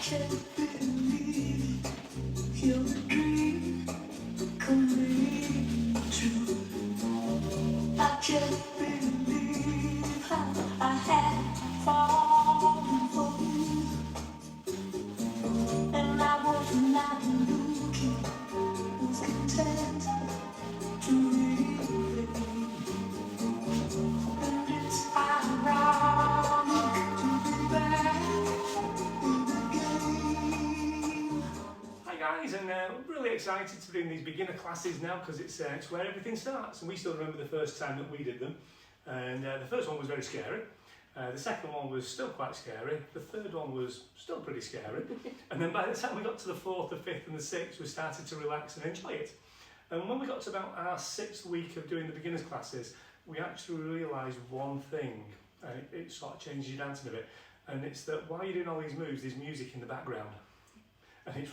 just believe you're the dream coming true. I just believe how I had fallen for you, and I was not looking, was content to remain. And it's ironic to be back in the game. Hi guys, and I'm really excited to be doing these beginner classes now because it's where everything starts, and we still remember the first time that we did them. And the first one was very scary. The second one was still quite scary. The third one was still pretty scary. And then by the time we got to the fourth, the fifth and the sixth, we started to relax and enjoy it. And when we got to about our 6th week of doing the beginners classes, we actually realised one thing, and it sort of changes your dancing a bit, and it's that while you're doing all these moves, there's music in the background. And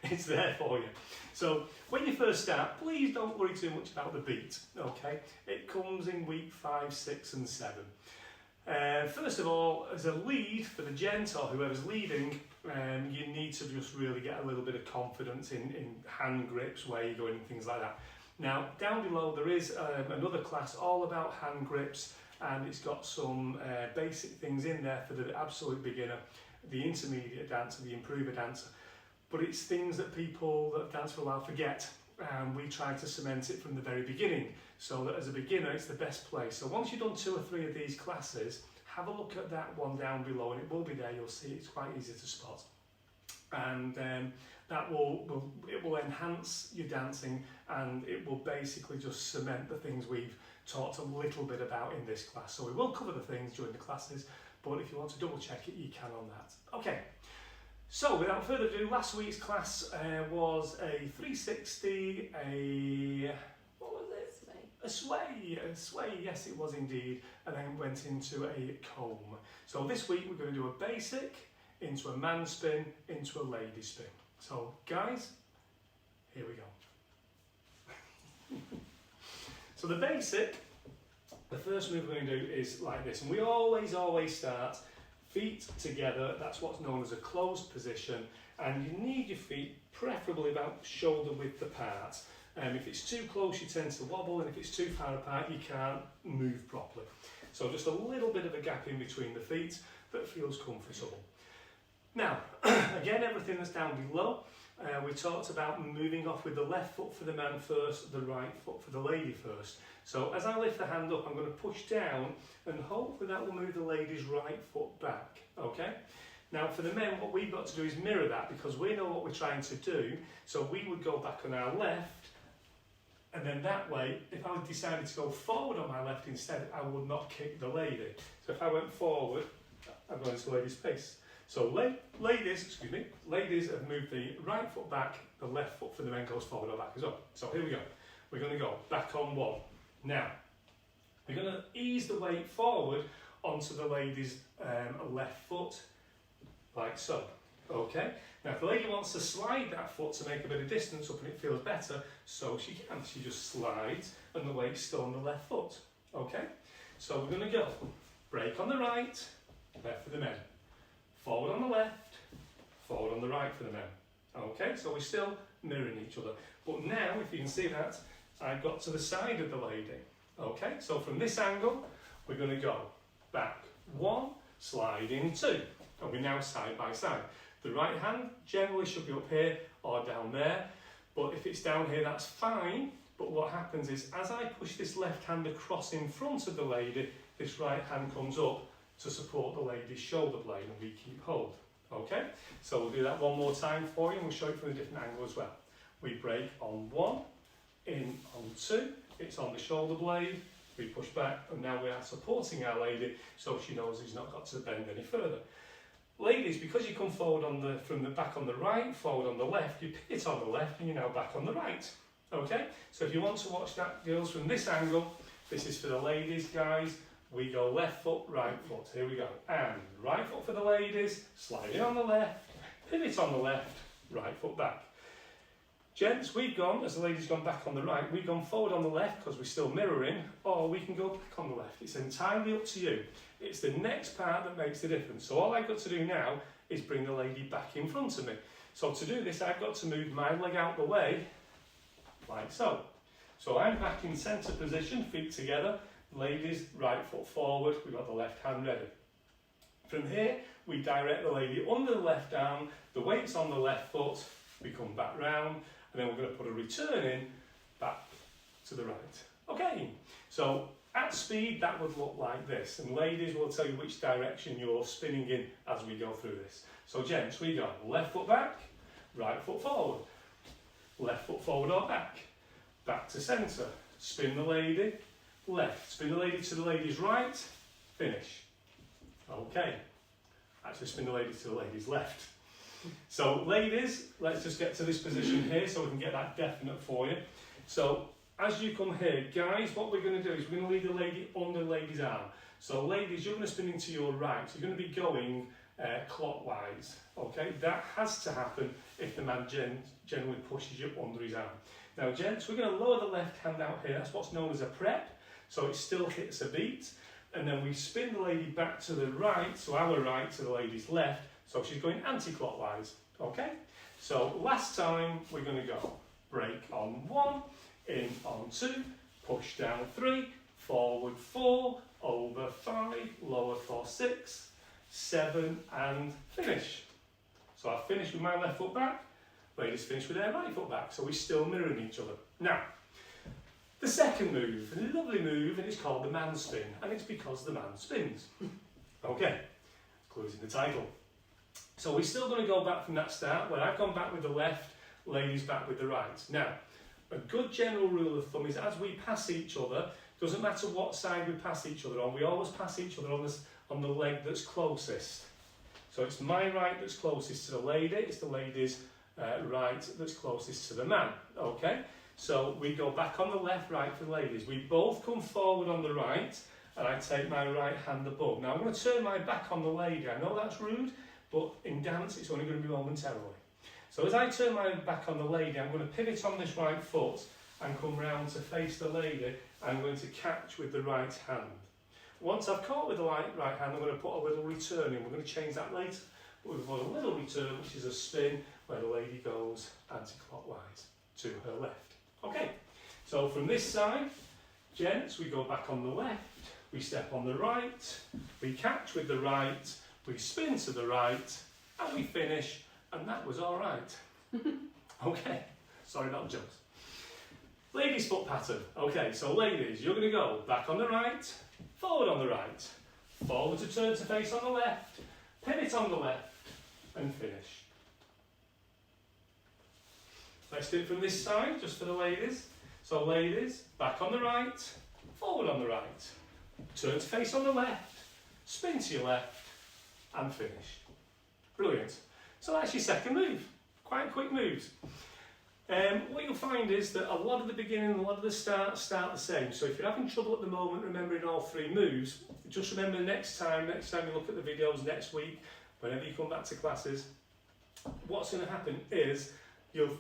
it's there for you. So when you first start, please don't worry too much about the beat, okay? It comes in week 5, 6 and 7. First of all, as a lead for the gent or whoever's leading, you need to just really get a little bit of confidence in hand grips, where you're going and things like that. Now, down below there is another class all about hand grips, and it's got some basic things in there for the absolute beginner, the intermediate dancer, the improver dancer. But it's things that people that have danced for a while forget, and we try to cement it from the very beginning, so that as a beginner it's the best place. So once you've done 2 or 3 of these classes, have a look at that one down below, and it will be there. You'll see it's quite easy to spot, and that will enhance your dancing, and it will basically just cement the things we've talked a little bit about in this class. So we will cover the things during the classes, but if you want to double check it, you can on that. Okay. So without further ado, last week's class was a 360, what was it? A sway, yes it was indeed, and then went into a comb. So this week we're going to do a basic, into a man spin, into a lady spin. So guys, here we go. So the basic, the first move we're going to do is like this, and we always start feet together. That's what's known as a closed position, and you need your feet preferably about shoulder width apart. If it's too close, you tend to wobble, and if it's too far apart, you can't move properly. So just a little bit of a gap in between the feet that feels comfortable. Now, again, everything that's down below, we talked about moving off with the left foot for the man first, the right foot for the lady first. So as I lift the hand up, I'm going to push down, and hopefully that will move the lady's right foot back, okay? Now for the men, what we've got to do is mirror that, because we know what we're trying to do. So we would go back on our left, and then that way, if I decided to go forward on my left instead, I would not kick the lady. So if I went forward, I'm going to the lady's face. So ladies have moved the right foot back, the left foot for the men goes forward or back as well. So here we go. We're going to go back on 1. Now, we're going to ease the weight forward onto the lady's left foot, like so. Okay? Now, if the lady wants to slide that foot to make a bit of distance up and it feels better, so she can. She just slides and the weight's still on the left foot. Okay? So we're going to go break on the right, left for the men. Forward on the left, forward on the right for the men. Okay? So we're still mirroring each other. But now, if you can see that, I've got to the side of the lady. Okay, so from this angle, we're going to go back 1, slide in 2, and we're now side by side. The right hand generally should be up here or down there, but if it's down here, that's fine. But what happens is, as I push this left hand across in front of the lady, this right hand comes up to support the lady's shoulder blade, and we keep hold. Okay, so we'll do that one more time for you, and we'll show you from a different angle as well. We break on 1, in on 2, it's on the shoulder blade, we push back, and now we are supporting our lady so she knows he's not got to bend any further. Ladies, because you come forward from the back on the right, forward on the left, you pick it on the left and you're now back on the right. Okay, so if you want to watch that, girls, from this angle, this is for the ladies, guys. We go left foot, right foot, here we go. And right foot for the ladies, sliding on the left, pivot on the left, right foot back. Gents, we've gone, as the lady's gone back on the right, we've gone forward on the left because we're still mirroring, or we can go back on the left. It's entirely up to you. It's the next part that makes the difference. So all I've got to do now is bring the lady back in front of me. So to do this, I've got to move my leg out the way, like so. So I'm back in centre position, feet together, ladies, right foot forward, we've got the left hand ready. From here, we direct the lady under the left arm, the weight's on the left foot, we come back round, and then we're going to put a return in, back to the right. Okay, so at speed, that would look like this, and ladies will tell you which direction you're spinning in as we go through this. So gents, we go left foot back, right foot forward, left foot forward or back, back to centre, spin the lady, left, spin the lady to the lady's right, finish. Okay, actually spin the lady to the lady's left. So ladies, let's just get to this position here so we can get that definite for you. So as you come here, guys, what we're going to do is we're going to lead the lady under the lady's arm. So ladies, you're going to spin into your right, so you're going to be going clockwise. Okay, that has to happen if the man generally pushes you under his arm. Now gents, we're going to lower the left hand out here, that's what's known as a prep, so it still hits a beat, and then we spin the lady back to the right, so our right to the lady's left, so she's going anti-clockwise. Okay, so last time we're going to go break on 1, in on 2, push down 3, forward 4, over 5, lower for 6, 7, and finish. So I finish with my left foot back, ladies finish with their right foot back, so we're still mirroring each other. Now, the second move, a lovely move, and it's called the man spin, and it's because the man spins. Okay, clues in the title. So we're still going to go back from that start, where I've gone back with the left, ladies back with the right. Now, a good general rule of thumb is as we pass each other, doesn't matter what side we pass each other on, we always pass each other on the leg that's closest. So it's my right that's closest to the lady, it's the lady's right that's closest to the man. Okay, so we go back on the left, right for the ladies. We both come forward on the right, and I take my right hand above. Now I'm going to turn my back on the lady. I know that's rude, but in dance it's only going to be momentarily. So as I turn my back on the lady, I'm going to pivot on this right foot and come round to face the lady. I'm going to catch with the right hand. Once I've caught with the right hand, I'm going to put a little return in. We're going to change that later. But we've got a little return, which is a spin, where the lady goes anti-clockwise to her left. Okay, so from this side, gents, we go back on the left, we step on the right, we catch with the right, we spin to the right, and we finish, and that was all right. Okay, sorry about the jokes. Ladies' foot pattern. Okay, so ladies, you're going to go back on the right, forward on the right, forward to turn to face on the left, pivot on the left, and finish. Let's do it from this side, just for the ladies. So ladies, back on the right, forward on the right, turn to face on the left, spin to your left, and finish. Brilliant. So that's your second move. Quite quick moves. What you'll find is that a lot of the beginning and a lot of the start the same. So if you're having trouble at the moment remembering all 3 moves, just remember next time you look at the videos next week, whenever you come back to classes, what's going to happen is you'll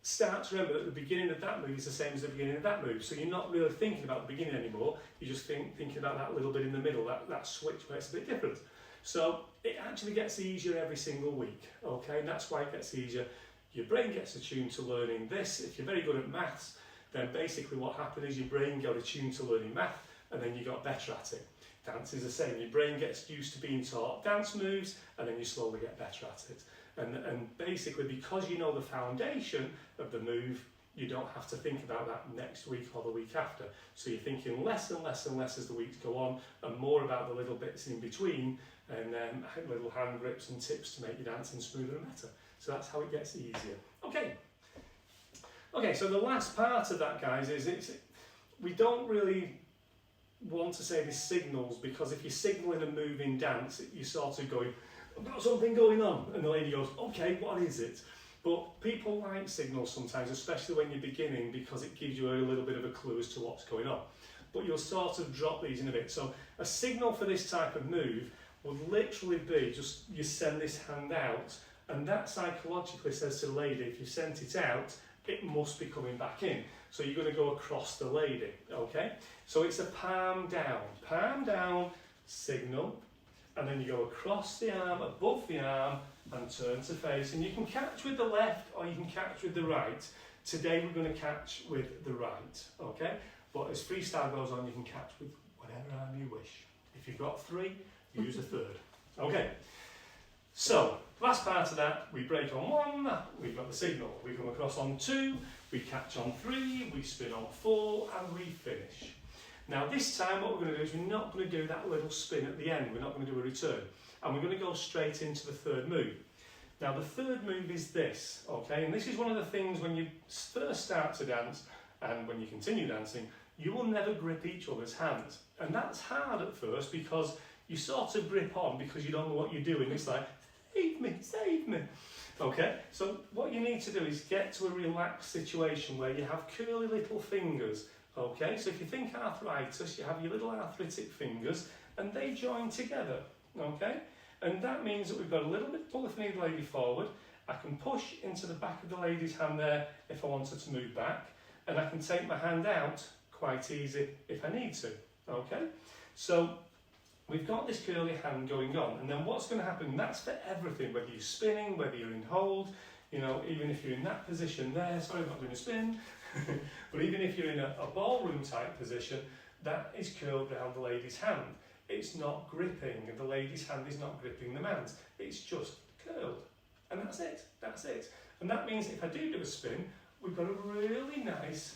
start to remember that the beginning of that move is the same as the beginning of that move. So you're not really thinking about the beginning anymore, you're just thinking about that little bit in the middle, that switch where it's a bit different. So it actually gets easier every single week, okay? And that's why it gets easier. Your brain gets attuned to learning this. If you're very good at maths, then basically what happened is your brain got attuned to learning math, and then you got better at it. Dance is the same. Your brain gets used to being taught dance moves, and then you slowly get better at it. And basically, because you know the foundation of the move, you don't have to think about that next week or the week after. So you're thinking less and less and less as the weeks go on, and more about the little bits in between, and little hand grips and tips to make your dancing smoother and better. So that's how it gets easier. Okay, so the last part of that, guys, is we don't really want to say the signals, because if you're signalling a move in dance, you're sort of going, I've got something going on, and the lady goes, okay, what is it? But people like signals sometimes, especially when you're beginning, because it gives you a little bit of a clue as to what's going on. But you'll sort of drop these in a bit. So a signal for this type of move would literally be just you send this hand out, and that psychologically says to the lady, if you sent it out, it must be coming back in. So you're going to go across the lady, okay? So it's a palm down, signal, and then you go across the arm, above the arm, and turn to face. And you can catch with the left or you can catch with the right. Today we're going to catch with the right, okay? But as freestyle goes on, you can catch with whatever arm you wish. If you've got 3, use a third. Okay, so last part of that, we break on 1, we've got the signal. We come across on 2, we catch on 3, we spin on 4, and we finish. Now this time what we're going to do is we're not going to do that little spin at the end. We're not going to do a return. And we're going to go straight into the third move. Now the third move is this, okay? And this is one of the things when you first start to dance and when you continue dancing, you will never grip each other's hands. And that's hard at first because you sort of grip on because you don't know what you're doing. It's like, save me, save me. Okay, so what you need to do is get to a relaxed situation where you have curly little fingers. Okay, so if you think arthritis, you have your little arthritic fingers and they join together. Okay, and that means that we've got a little bit pull the lady forward. I can push into the back of the lady's hand there if I wanted to move back, and I can take my hand out quite easy if I need to. Okay, so we've got this curly hand going on, and then what's going to happen, that's for everything, whether you're spinning, whether you're in hold, you know, even if you're in that position there, sorry I'm not doing a spin, but even if you're in a ballroom type position, that is curled around the lady's hand. It's not gripping, and the lady's hand is not gripping the man's, it's just curled. And that's it, that's it. And that means if I do a spin, we've got a really nice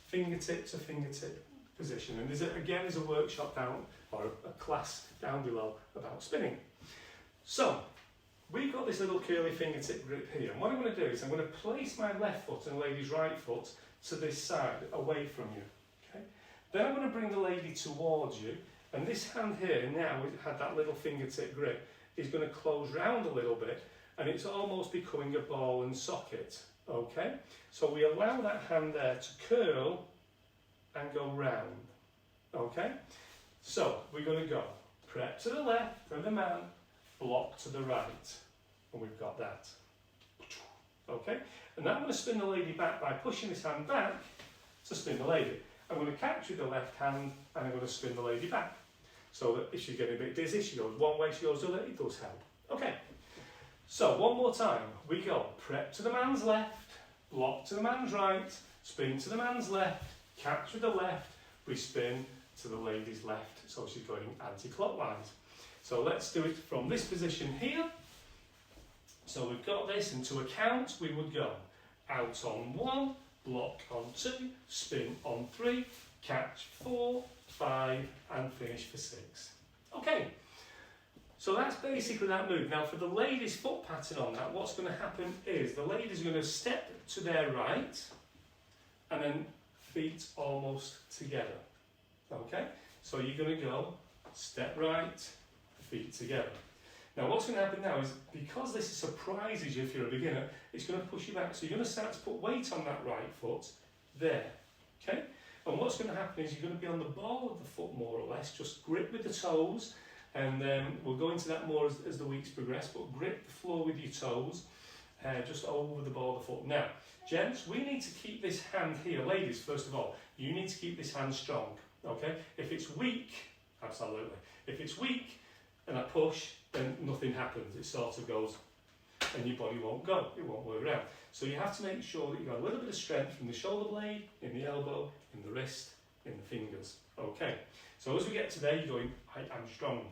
fingertip to fingertip position. And there's a workshop down, or a class down below about spinning. So, we've got this little curly fingertip grip here. And what I'm going to do is I'm going to place my left foot and the lady's right foot to this side, away from you. Okay? Then I'm going to bring the lady towards you. And this hand here, now it had that little fingertip grip, is going to close round a little bit, and it's almost becoming a ball and socket. Okay? So we allow that hand there to curl and go round. Okay? So we're going to go prep to the left from the man, block to the right. And we've got that. Okay? And now I'm going to spin the lady back by pushing this hand back to spin the lady. I'm going to catch with the left hand and I'm going to spin the lady back. So that if she's getting a bit dizzy, she goes one way, she goes the other, it does help. Okay. So one more time. We go prep to the man's left, block to the man's right, spin to the man's left, catch with the left, we spin to the lady's left. So she's going anti-clockwise. So let's do it from this position here. So we've got this, and to a count we would go out on 1, block on 2, spin on 3, catch 4, 5 and finish for 6. Okay, so that's basically that move. Now for the lady's foot pattern on that, what's going to happen is the lady's going to step to their right and then feet almost together. Okay, so you're going to go step right, feet together. Now what's going to happen now is, because this surprises you if you're a beginner, it's going to push you back. So you're going to start to put weight on that right foot there. Okay, and what's going to happen is you're going to be on the ball of the foot more or less, just grip with the toes, and we'll go into that more as the weeks progress, but grip the floor with your toes, just over the ball of the foot. Now, gents, we need to keep this hand here. Ladies, first of all, you need to keep this hand strong, okay? If it's weak, absolutely. If it's weak and I push, then nothing happens. It sort of goes, and your body won't go, it won't work around. So you have to make sure that you've got a little bit of strength from the shoulder blade, in the elbow, in the wrist, in the fingers. Okay, so as we get to there, you're going, I'm strong.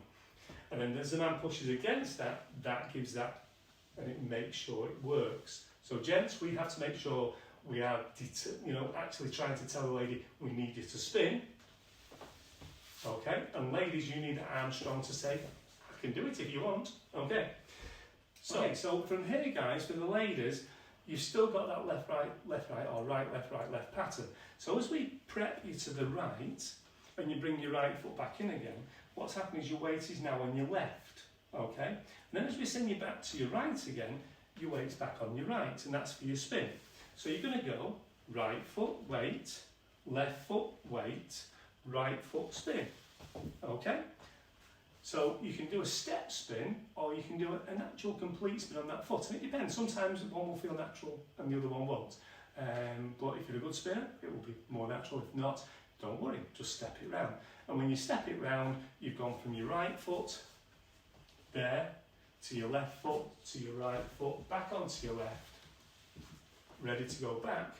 And then as the man pushes against that, that gives that, and it makes sure it works. So gents, we have to make sure we are, actually trying to tell the lady, we need you to spin. Okay, and ladies, you need the arm strong to say, I can do it if you want. Okay. So from here, guys, for the ladies, you've still got that left, right, or right, left pattern. So as we prep you to the right, and you bring your right foot back in again, what's happening is your weight is now on your left, okay? And then as we send you back to your right again, your weight's back on your right, and that's for your spin. So you're going to go right foot, weight, left foot, weight, right foot, spin, okay? So you can do a step spin, or you can do an actual complete spin on that foot, and it depends. Sometimes one will feel natural and the other one won't. But if you're a good spinner, it will be more natural. If not, don't worry, just step it round. And when you step it round, you've gone from your right foot there to your left foot, to your right foot, back onto your left, ready to go back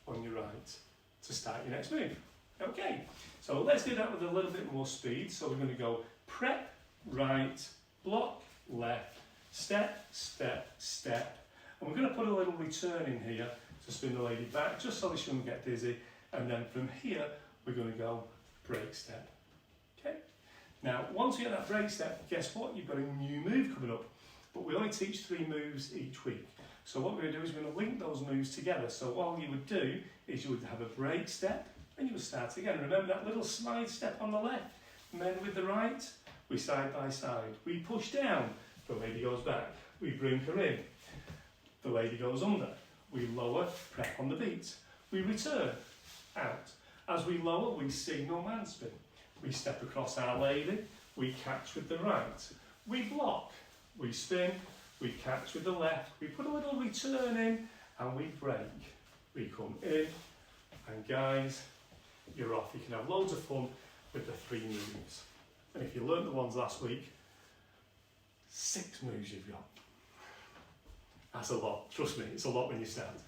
on your right to start your next move. Okay, so let's do that with a little bit more speed. So we're going to go prep, right, block, left, step, step, step. And we're going to put a little return in here to spin the lady back, just so she doesn't get dizzy. And then from here, we're going to go break step. Okay. Now, once you get that break step, guess what? You've got a new move coming up. But we only teach 3 moves each week. So what we're going to do is we're going to link those moves together. So all you would do is you would have a break step, and you would start again. Remember that little slide step on the left? And then with the right, we side by side. We push down, the lady goes back. We bring her in, the lady goes under. We lower, prep on the beat. We return, out. As we lower, we signal man spin. We step across our lady, we catch with the right. We block, we spin, we catch with the left. We put a little return in, and we break. We come in, and guys, you're off. You can have loads of fun with the 3 moves. And if you learned the ones last week, 6 moves you've got. That's a lot, trust me, it's a lot when you start.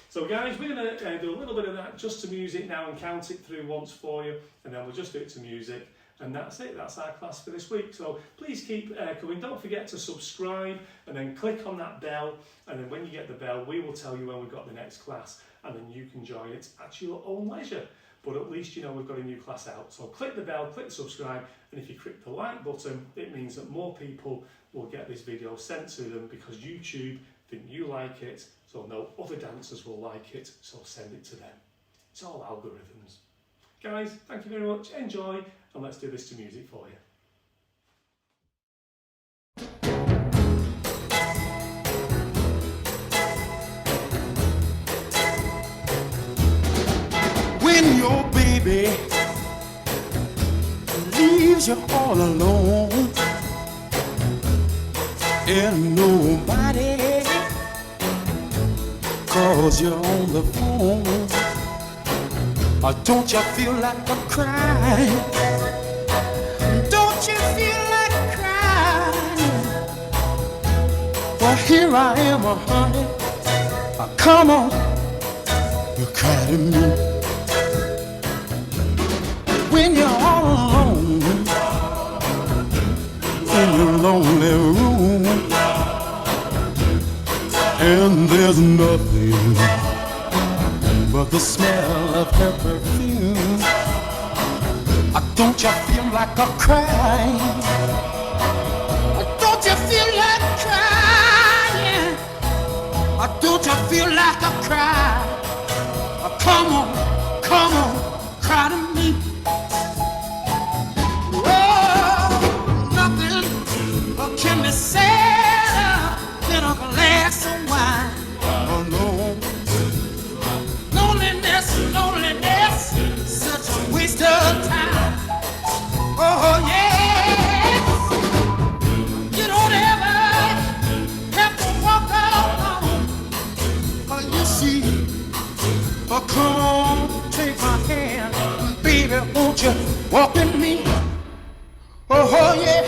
So guys, we're going to do a little bit of that just to music now and count it through once for you, and then we'll just do it to music. And that's it, that's our class for this week. So please keep coming. Don't forget to subscribe and then click on that bell. And then when you get the bell, we will tell you when we've got the next class. And then you can join it at your own leisure. But at least you know we've got a new class out. So click the bell, click subscribe. And if you click the like button, it means that more people will get this video sent to them because YouTube think you like it. So no other dancers will like it. So send it to them. It's all algorithms. Guys, thank you very much. Enjoy. And let's do this to music for you. When your baby leaves you all alone and nobody calls you on the phone, don't you feel like a crying? Don't you feel like crying? Well, here I am, honey. Come on, you cry to me. When you're all alone in your lonely room and there's nothing but the smell of her perfume, don't you feel like a crying? Don't you feel like crying? Don't you feel like a cry? Come on, cry to me. Oh, nothing can be sadder than a glass of wine. Oh no. Loneliness, such a waste of time. Oh yes, you don't ever have to walk alone. You see, come on, take my hand, baby, won't you walk with me? Oh yeah,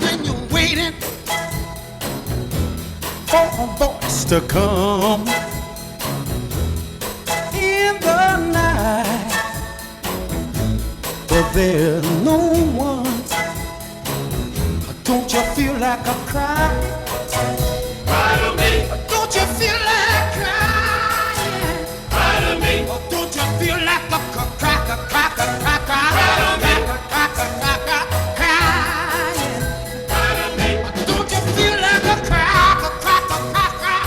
when you're waiting for a voice to come in the night, but there's no one. Don't you feel like a cry? Cry to me. Don't you feel like crying? Cry to me. Don't you feel like a cracker, cracker, cracker? Cry to me. Crying. Cry to me. Don't you feel like a cracker, cracker, cracker,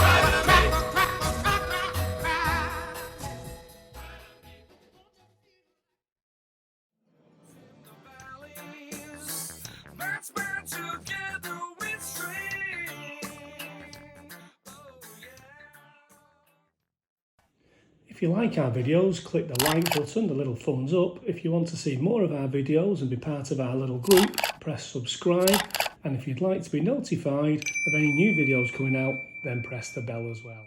cracker, cracker, cracker? Let's burn together with strength. Oh, yeah. If you like our videos, click the like button, the little thumbs up. If you want to see more of our videos and be part of our little group, press subscribe. And if you'd like to be notified of any new videos coming out, then press the bell as well.